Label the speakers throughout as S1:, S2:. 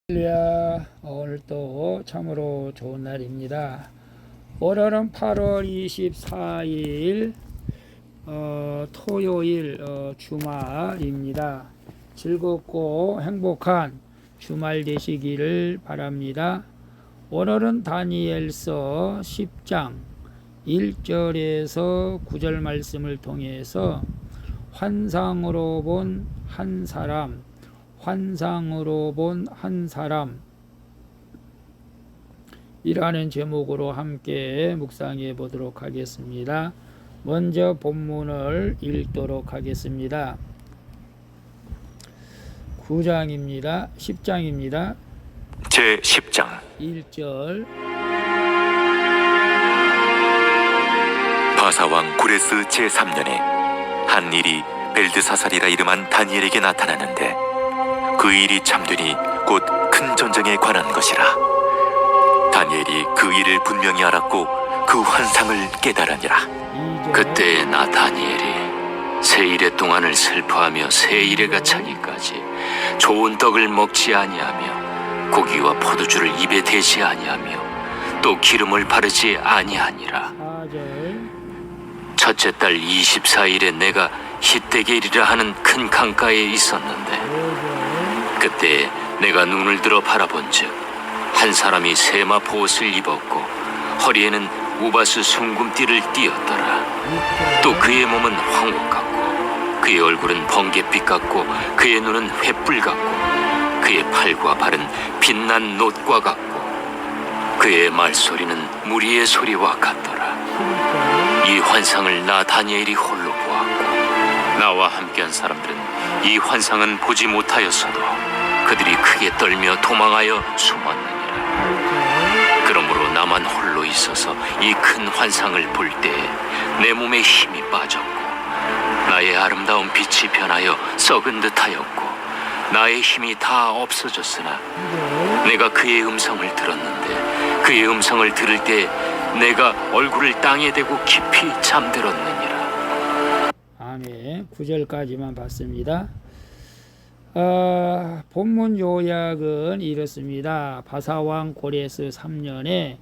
S1: 할렐루야. 오늘 또 참으로 좋은 날입니다. 오늘은 8월 24일 토요일 주말입니다. 즐겁고 행복한 주말 되시기를 바랍니다. 오늘은 다니엘서 10장 1절에서 9절 말씀을 통해서 환상으로 본 한 사람, 환상으로 본 한 사람 이라는 제목으로 함께 묵상해 보도록 하겠습니다. 먼저 본문을 읽도록 하겠습니다. 9장입니다. 10장입니다.
S2: 제 10장
S1: 1절.
S2: 바사왕 고레스 제 3년에 한 일이 벨드사살이라 이름한 다니엘에게 나타났는데 그 일이 참되니 곧 큰 전쟁에 관한 것이라. 다니엘이 그 일을 분명히 알았고 그 환상을 깨달으니라.
S3: 그때 나 다니엘이 세 일의 동안을 슬퍼하며 세 일에가 차기까지 좋은 떡을 먹지 아니하며 고기와 포도주를 입에 대지 아니하며 또 기름을 바르지 아니하니라.
S1: 4절.
S3: 첫째 달 24일에 내가 히데겔이라 하는 큰 강가에 있었는데
S1: 5절.
S3: 그때 내가 눈을 들어 바라본즉 한 사람이 세마포 옷을 입었고 허리에는 우바스 숭금띠를 띠었더라.
S1: 6절.
S3: 또 그의 몸은 황옥 같고 그의 얼굴은 번갯빛 같고 그의 눈은 횃불 같고 그의 팔과 발은 빛난 놋과 같고 그의 말소리는 무리의 소리와 같더라.
S1: 7절.
S3: 이 환상을 나 다니엘이 홀로 보았고 나와 함께한 사람들은 이 환상은 보지 못하였어도 그들이 크게 떨며 도망하여 숨었느니라.
S1: 8절.
S3: 그러므로 나만 홀로 있어서 이 큰 환상을 볼 때에 내 몸에 힘이 빠졌고 나의 아름다운 빛이 변하여 썩은 듯하였고 나의 힘이 다 없어졌으나 내가 그의 음성을 들었는데 그의 음성을 들을 때 내가 얼굴을 땅에 대고 깊이 잠들었느니라.
S1: 아멘. 9절까지만 봤습니다. 본문 요약은 이렇습니다. 바사왕 고레스 3년에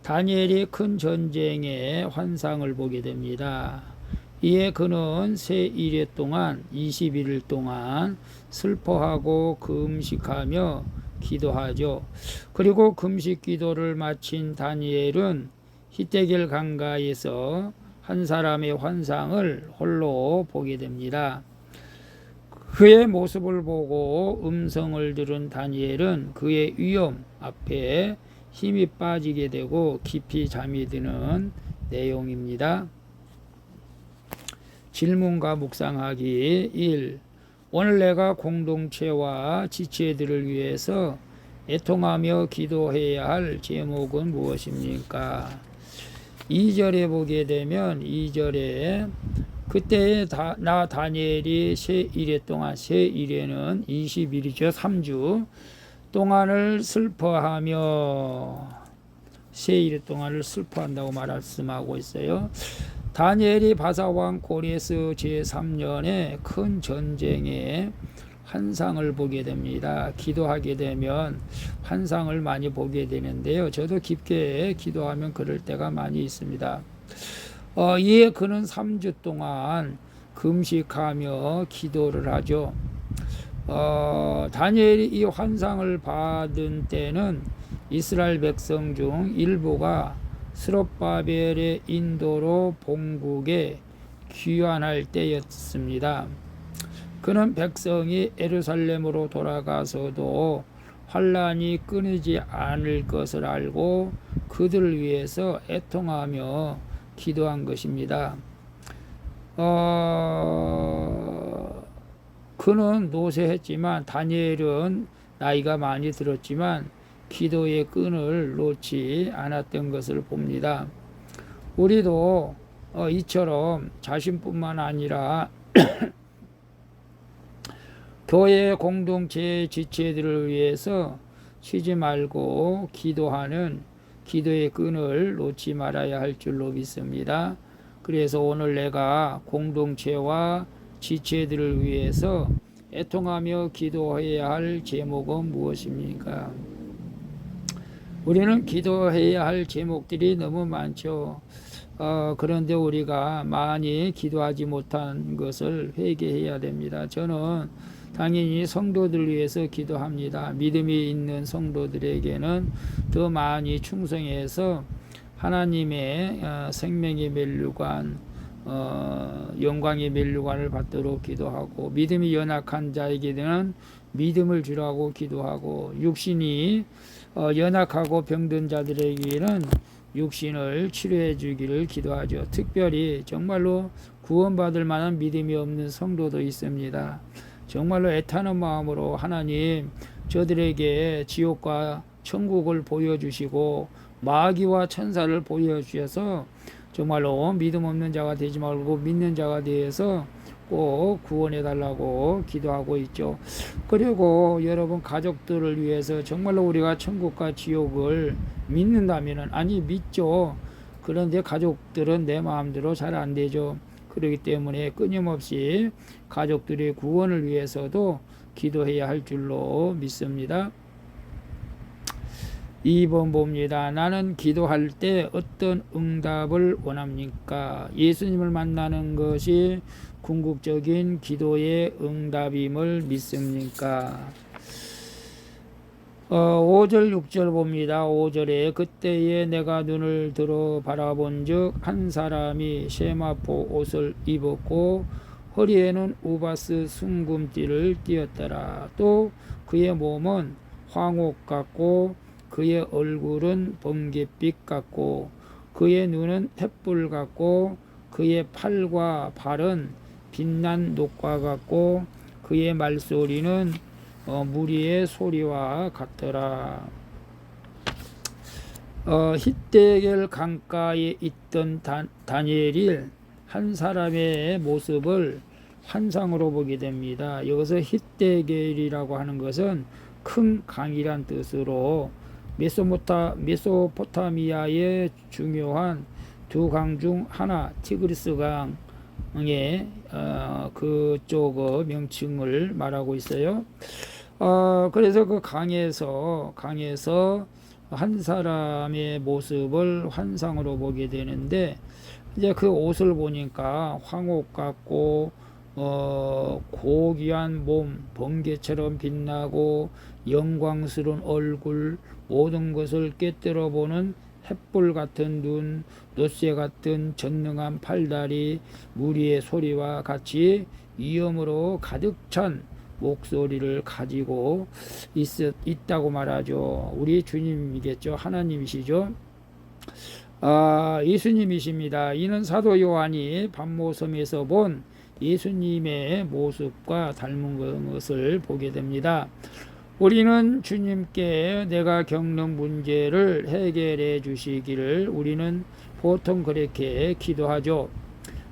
S1: 다니엘이 큰 전쟁의 환상을 보게 됩니다. 이에 그는 세 일해 동안 21일 동안 슬퍼하고 금식하며 기도하죠. 그리고 금식 기도를 마친 다니엘은 히데겔 강가에서 한 사람의 환상을 홀로 보게 됩니다. 그의 모습을 보고 음성을 들은 다니엘은 그의 위험 앞에 힘이 빠지게 되고 깊이 잠이 드는 내용입니다. 질문과 묵상하기 1. 오늘 내가 공동체와 지체들을 위해서 애통하며 기도해야 할 제목은 무엇입니까? 2절에 보게 되면 2절에 그때 나 다니엘이 세 일해 동안, 세 일해는 20일이죠. 3주 동안을 슬퍼하며, 세 일해 동안을 슬퍼한다고 말씀하고 있어요. 다니엘이 바사왕 고레스 제3년에 큰 전쟁의 환상을 보게 됩니다. 기도하게 되면 환상을 많이 보게 되는데요. 저도 깊게 기도하면 그럴 때가 많이 있습니다. 이에 그는 3주 동안 금식하며 기도를 하죠. 다니엘이 이 환상을 받은 때는 이스라엘 백성 중 일부가 스룹바벨의 인도로 본국에 귀환할 때였습니다. 그는 백성이 예루살렘으로 돌아가서도 환란이 끊이지 않을 것을 알고 그들을 위해서 애통하며 기도한 것입니다. 그는 노쇠했지만 다니엘은 나이가 많이 들었지만 기도의 끈을 놓지 않았던 것을 봅니다. 우리도 이처럼 자신뿐만 아니라 교회 공동체 지체들을 위해서 쉬지 말고 기도하는 기도의 끈을 놓지 말아야 할 줄로 믿습니다. 그래서 오늘 내가 공동체와 지체들을 위해서 애통하며 기도해야 할 제목은 무엇입니까? 우리는 기도해야 할 제목들이 너무 많죠. 그런데 우리가 많이 기도하지 못한 것을 회개해야 됩니다. 저는 당연히 성도들 위해서 기도합니다. 믿음이 있는 성도들에게는 더 많이 충성해서 하나님의 생명의 멸류관, 영광의 멸류관을 받도록 기도하고, 믿음이 연약한 자에게는 믿음을 주라고 기도하고, 육신이 연약하고 병든 자들에게는 육신을 치료해 주기를 기도하죠. 특별히 정말로 구원받을 만한 믿음이 없는 성도도 있습니다. 정말로 애타는 마음으로 하나님, 저들에게 지옥과 천국을 보여주시고 마귀와 천사를 보여주셔서 정말로 믿음 없는 자가 되지 말고 믿는 자가 되어서 꼭 구원해 달라고 기도하고 있죠. 그리고 여러분, 가족들을 위해서 정말로 우리가 천국과 지옥을 믿는다면은, 아니 믿죠. 그런데 가족들은 내 마음대로 잘 안 되죠. 그렇기 때문에 끊임없이 가족들의 구원을 위해서도 기도해야 할 줄로 믿습니다. 2번 봅니다. 나는 기도할 때 어떤 응답을 원합니까? 예수님을 만나는 것이 궁극적인 기도의 응답임을 믿습니까? 5절 6절 봅니다. 5절에 그때에 내가 눈을 들어 바라본 즉 한 사람이 세마포 옷을 입었고 허리에는 우바스 순금띠를 띠었더라. 또 그의 몸은 황옥 같고 그의 얼굴은 번갯빛 같고 그의 눈은 횃불 같고 그의 팔과 발은 빛난 녹과 같고 그의 말소리는 무리의 소리와 같더라. 히데겔 강가에 있던 다니엘이 한 사람의 모습을 환상으로 보게 됩니다. 여기서 히데겔이라고 하는 것은 큰 강이란 뜻으로 메소포타미아의 중요한 두 강 중 하나, 티그리스 강의 그쪽 명칭을 말하고 있어요. 그래서 그 강에서 한 사람의 모습을 환상으로 보게 되는데, 이제 그 옷을 보니까 황옥 같고 고귀한 몸, 번개처럼 빛나고 영광스러운 얼굴, 모든 것을 꿰뚫어 보는 햇불 같은 눈, 놋새 같은 전능한 팔다리, 무리의 소리와 같이 위엄으로 가득 찬 목소리를 가지고 있다고 말하죠. 우리 주님이겠죠. 하나님이시죠. 예수님이십니다. 이는 사도 요한이 밤모섬에서 본 예수님의 모습과 닮은 것을 보게 됩니다. 우리는 주님께 내가 겪는 문제를 해결해 주시기를 우리는 보통 그렇게 기도하죠.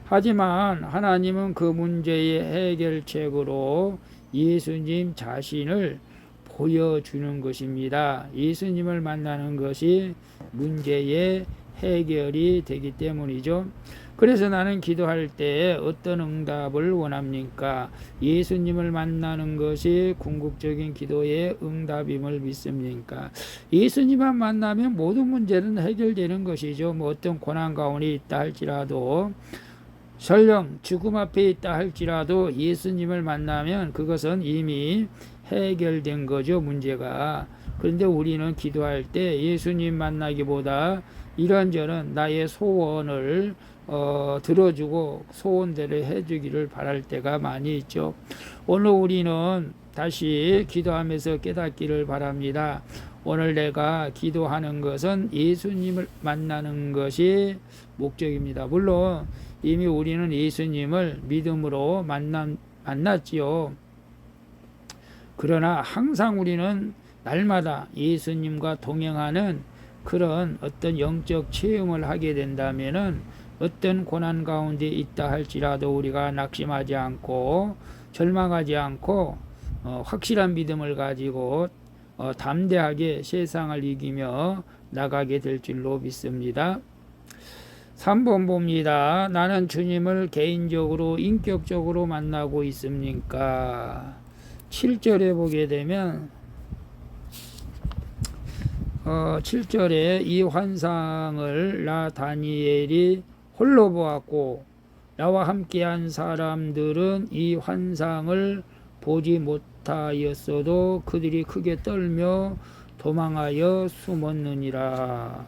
S1: 하지만 하나님은 그 문제의 해결책으로 예수님 자신을 보여주는 것입니다. 예수님을 만나는 것이 문제의 해결이 되기 때문이죠. 그래서 나는 기도할 때 어떤 응답을 원합니까? 예수님을 만나는 것이 궁극적인 기도의 응답임을 믿습니까? 예수님만 만나면 모든 문제는 해결되는 것이죠. 어떤 고난 가운데 있다 할지라도, 설령 죽음 앞에 있다 할지라도 예수님을 만나면 그것은 이미 해결된 거죠, 문제가. 그런데 우리는 기도할 때 예수님 만나기보다 이런저런 나의 소원을 들어주고 소원대로 해주기를 바랄 때가 많이 있죠. 오늘 우리는 다시 기도하면서 깨닫기를 바랍니다. 오늘 내가 기도하는 것은 예수님을 만나는 것이 목적입니다. 물론 이미 우리는 예수님을 믿음으로 만났지요. 그러나 항상 우리는 날마다 예수님과 동행하는 그런 어떤 영적 체험을 하게 된다면은 어떤 고난 가운데 있다 할지라도 우리가 낙심하지 않고 절망하지 않고 확실한 믿음을 가지고 담대하게 세상을 이기며 나가게 될 줄로 믿습니다. 3번 봅니다. 나는 주님을 개인적으로 인격적으로 만나고 있습니까? 7절에 보게 되면 7절에 이 환상을 나 다니엘이 홀로 보았고 나와 함께한 사람들은 이 환상을 보지 못하였어도 그들이 크게 떨며 도망하여 숨었느니라.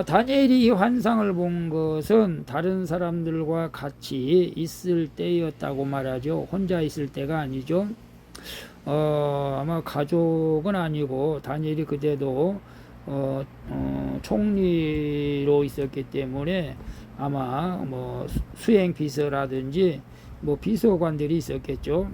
S1: 다니엘이 이 환상을 본 것은 다른 사람들과 같이 있을 때였다고 말하죠. 혼자 있을 때가 아니죠. 아마 가족은 아니고 다니엘이 그때도 총리로 있었기 때문에 아마 뭐 수행 비서라든지 뭐 비서관들이 있었겠죠.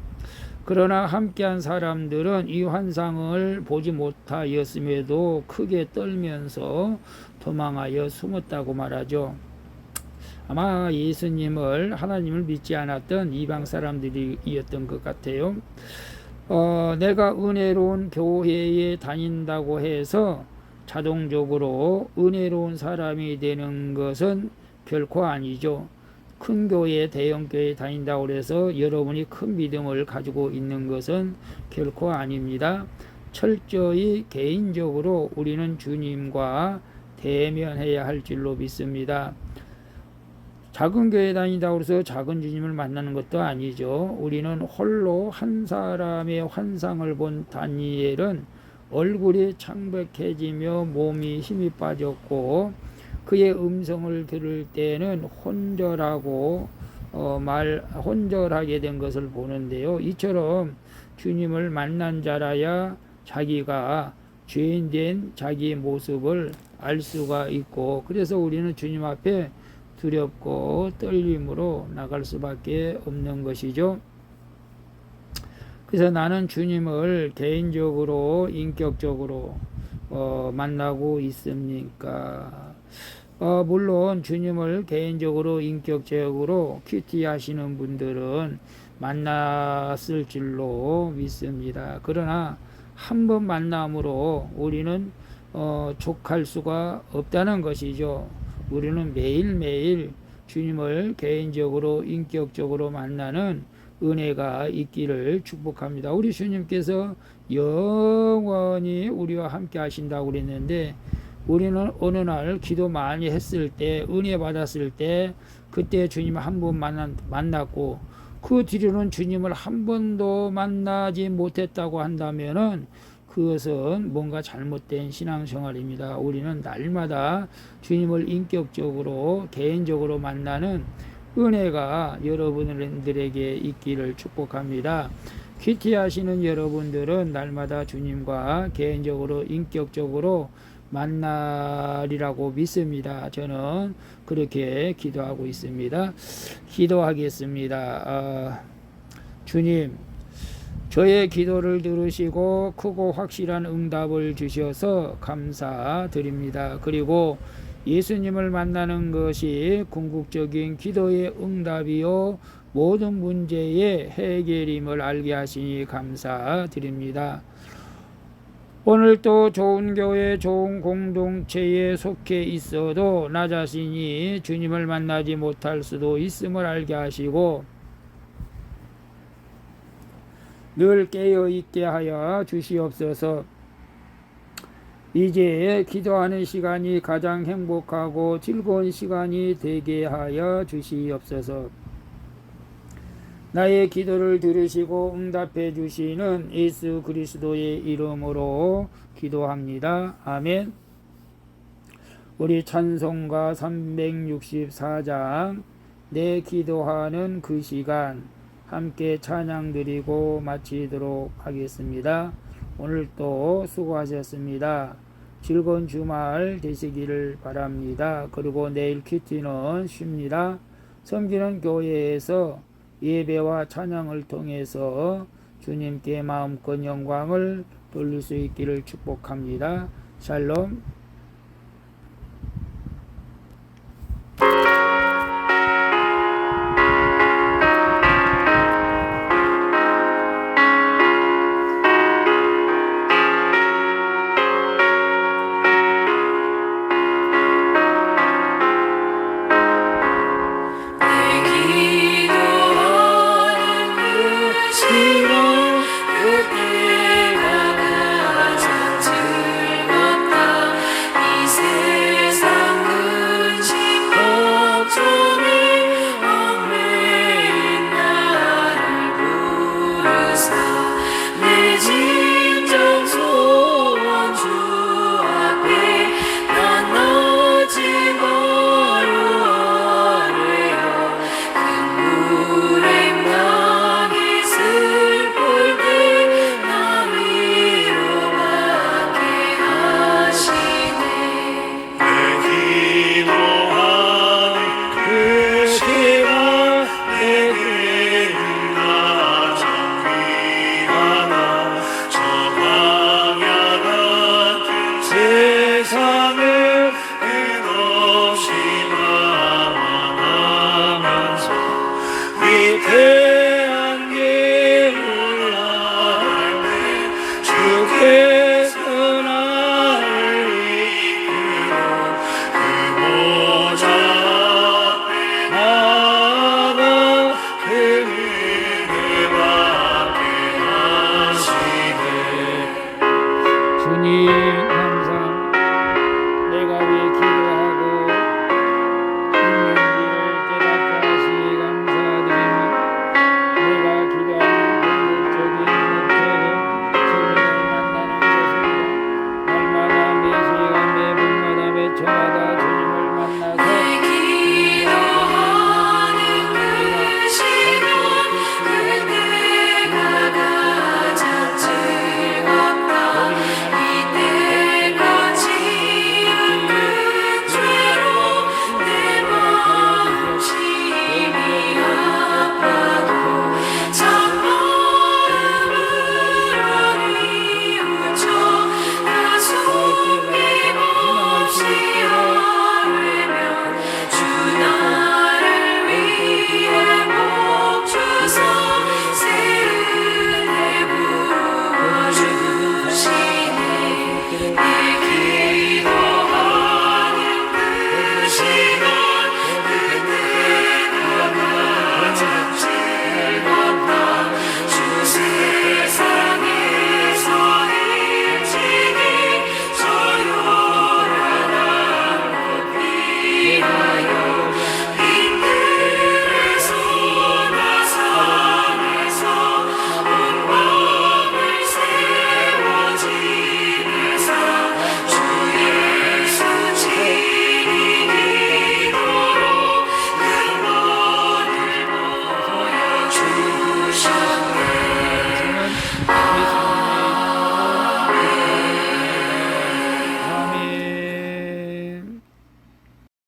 S1: 그러나 함께한 사람들은 이 환상을 보지 못하였음에도 크게 떨면서 도망하여 숨었다고 말하죠. 아마 예수님을 하나님을 믿지 않았던 이방 사람들이었던 것 같아요. 내가 은혜로운 교회에 다닌다고 해서 자동적으로 은혜로운 사람이 되는 것은 결코 아니죠. 큰 교회, 대형 교회에 다닌다고 해서 여러분이 큰 믿음을 가지고 있는 것은 결코 아닙니다. 철저히 개인적으로 우리는 주님과 대면해야 할 줄로 믿습니다. 작은 교회 다닌다고 해서 작은 주님을 만나는 것도 아니죠. 우리는 홀로 한 사람의 환상을 본 다니엘은 얼굴이 창백해지며 몸이 힘이 빠졌고 그의 음성을 들을 때는 혼절하게 된 것을 보는데요. 이처럼 주님을 만난 자라야 자기가 죄인된 자기의 모습을 알 수가 있고, 그래서 우리는 주님 앞에 두렵고 떨림으로 나갈 수밖에 없는 것이죠. 그래서 나는 주님을 개인적으로 인격적으로 만나고 있습니까? 물론 주님을 개인적으로 인격적으로 큐티 하시는 분들은 만났을 줄로 믿습니다. 그러나 한 번 만남으로 우리는 족할 수가 없다는 것이죠. 우리는 매일매일 주님을 개인적으로 인격적으로 만나는 은혜가 있기를 축복합니다. 우리 주님께서 영원히 우리와 함께 하신다고 그랬는데, 우리는 어느 날 기도 많이 했을 때, 은혜 받았을 때 그때 주님을 한 번 만났고 그 뒤로는 주님을 한 번도 만나지 못했다고 한다면은 그것은 뭔가 잘못된 신앙생활입니다. 우리는 날마다 주님을 인격적으로 개인적으로 만나는 은혜가 여러분들에게 있기를 축복합니다. 큐티 하시는 여러분들은 날마다 주님과 개인적으로 인격적으로 만나리라고 믿습니다. 저는 그렇게 기도하고 있습니다. 기도하겠습니다. 주님, 저의 기도를 들으시고 크고 확실한 응답을 주셔서 감사드립니다. 그리고 예수님을 만나는 것이 궁극적인 기도의 응답이요 모든 문제의 해결임을 알게 하시니 감사드립니다. 오늘도 좋은 교회, 좋은 공동체에 속해 있어도 나 자신이 주님을 만나지 못할 수도 있음을 알게 하시고 늘 깨어있게 하여 주시옵소서. 이제 기도하는 시간이 가장 행복하고 즐거운 시간이 되게 하여 주시옵소서. 나의 기도를 들으시고 응답해 주시는 예수 그리스도의 이름으로 기도합니다. 아멘. 우리 찬송가 364장 내 기도하는 그 시간 함께 찬양 드리고 마치도록 하겠습니다. 오늘도 수고하셨습니다. 즐거운 주말 되시기를 바랍니다. 그리고 내일 큐티는 쉽니다. 섬기는 교회에서 예배와 찬양을 통해서 주님께 마음껏 영광을 돌릴 수 있기를 축복합니다. 샬롬.
S4: 내 기도하는 그 시간 세상을 끝없이 바라보면서 위대한 길을 나갈 때 주께서 나를 이끌어 그 보좌 앞에 나아가 그 은혜 받게 하시네.
S1: 주님